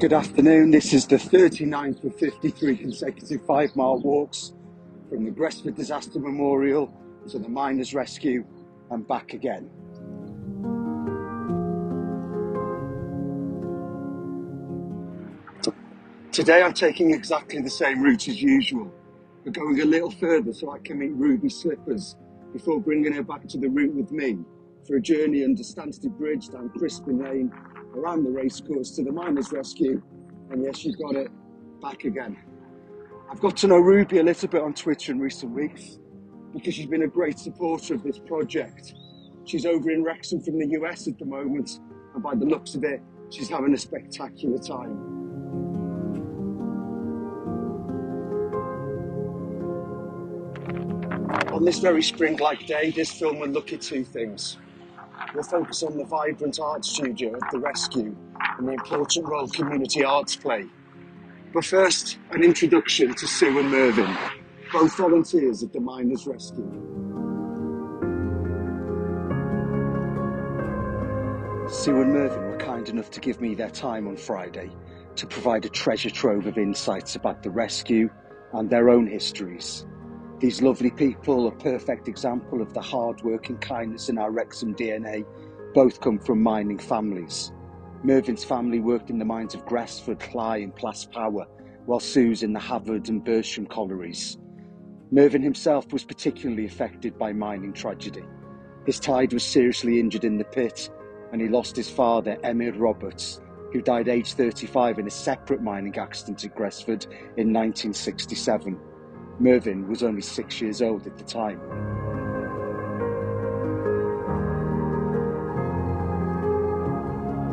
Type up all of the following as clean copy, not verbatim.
Good afternoon. This is the 39th of 53 consecutive 5-mile walks from the Gresford Disaster Memorial to the Miners' Rescue and back again. Today I'm taking exactly the same route as usual, but going a little further so I can meet Ruby Slippers before bringing her back to the route with me for a journey under Stansted Bridge, down Crispin Lane, around the racecourse to the Miners' Rescue, and yes, you've got it, back again. I've got to know Ruby a little bit on Twitter in recent weeks because she's been a great supporter of this project. She's over in Wrexham from the US at the moment, and by the looks of it, she's having a spectacular time. On this very spring-like day, this film will look at two things. We'll focus on the vibrant art studio at the rescue and the important role community arts play. But first, an introduction to Sue and Mervyn, both volunteers at the Miners' Rescue. Sue and Mervyn were kind enough to give me their time on Friday to provide a treasure trove of insights about the rescue and their own histories. These lovely people, a perfect example of the hard work and kindness in our Wrexham DNA, both come from mining families. Mervyn's family worked in the mines of Gresford, Cley and Plaspower, while Sue's in the Havard and Bersham collieries. Mervyn himself was particularly affected by mining tragedy. His tide was seriously injured in the pit, and he lost his father, Emyr Roberts, who died aged 35 in a separate mining accident at Gresford in 1967. Mervyn was only 6 years old at the time.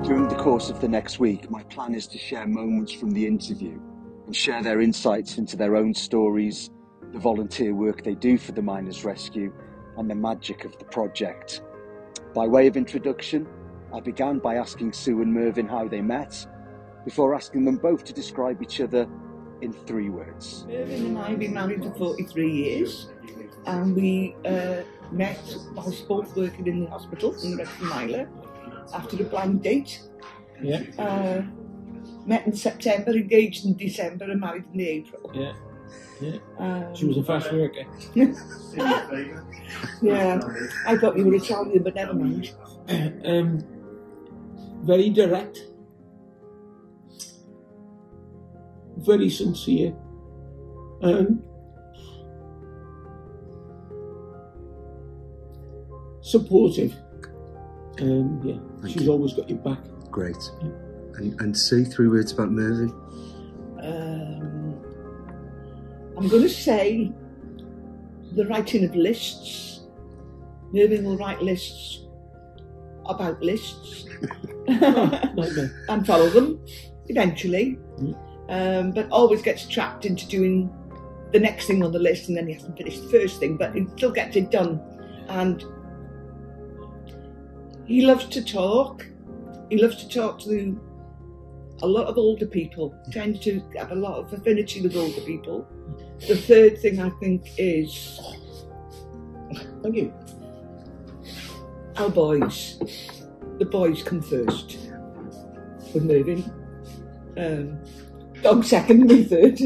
During the course of the next week, my plan is to share moments from the interview and share their insights into their own stories, the volunteer work they do for the Miners' Rescue, and the magic of the project. By way of introduction, I began by asking Sue and Mervyn how they met, before asking them both to describe each other in 3 words. Mervyn and I have been married for 43 years, and we met whilst both working in the hospital in the Wrexham Miler after a blind date. Yeah. Met in September, engaged in December, and married in April. Yeah. Yeah. She was a fast worker. Yeah. I thought you were Italian, but never mind. Very direct. Very sincere. Supportive. Yeah, she's always got your back. Great. Yeah. And Sue, 3 words about Mervyn? I'm going to say the writing of lists. Mervyn will write lists about lists and follow them eventually. But always gets trapped into doing the next thing on the list, and then he hasn't finished the first thing, but he still gets it done. And he loves to talk. He loves to talk to a lot of older people. Tends to have a lot of affinity with older people. The third thing I think is, thank you, our boys. The boys come first with Mervyn. Dog second, me third.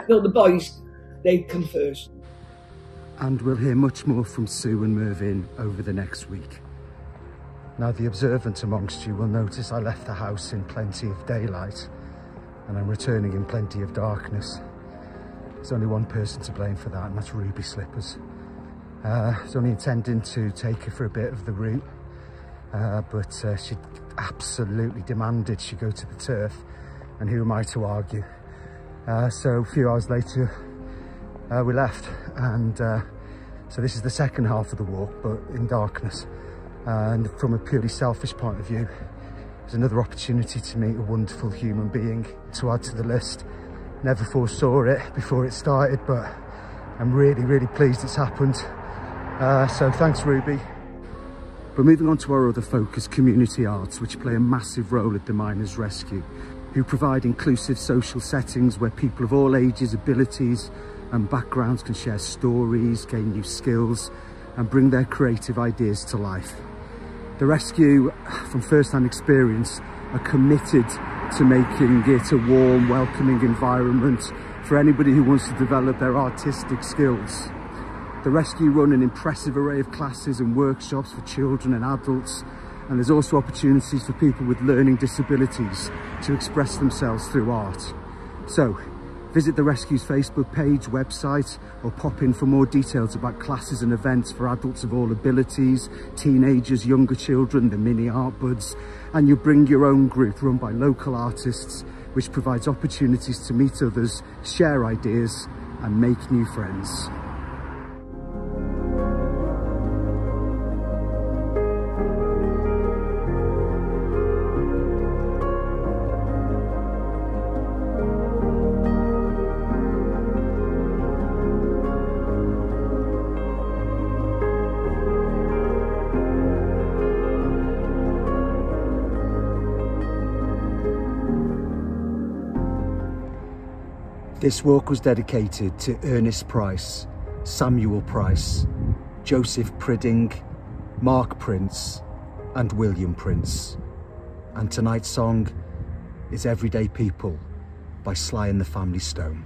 No, the boys, they come first. And we'll hear much more from Sue and Mervyn over the next week. Now, the observant amongst you will notice I left the house in plenty of daylight and I'm returning in plenty of darkness. There's only one person to blame for that, and that's Ruby Slippers. I was only intending to take her for a bit of the route, but she absolutely demanded she go to the turf, and who am I to argue? So a few hours later we left, and so this is the second half of the walk, but in darkness. And from a purely selfish point of view, it's another opportunity to meet a wonderful human being to add to the list. Never foresaw it before it started, but I'm really, really pleased it's happened. So thanks, Ruby. But moving on to our other focus, community arts, which play a massive role at the Miners' Rescue, who provide inclusive social settings where people of all ages, abilities and backgrounds can share stories, gain new skills and bring their creative ideas to life. The rescue, from first-hand experience, are committed to making it a warm, welcoming environment for anybody who wants to develop their artistic skills. The rescue run an impressive array of classes and workshops for children and adults, and there's also opportunities for people with learning disabilities to express themselves through art. So, visit the Rescue's Facebook page, website, or pop in for more details about classes and events for adults of all abilities, teenagers, younger children, the mini art buds, and you bring your own group run by local artists, which provides opportunities to meet others, share ideas, and make new friends. This walk was dedicated to Ernest Price, Samuel Price, Joseph Pridding, Mark Prince, and William Prince. And tonight's song is Everyday People by Sly and the Family Stone.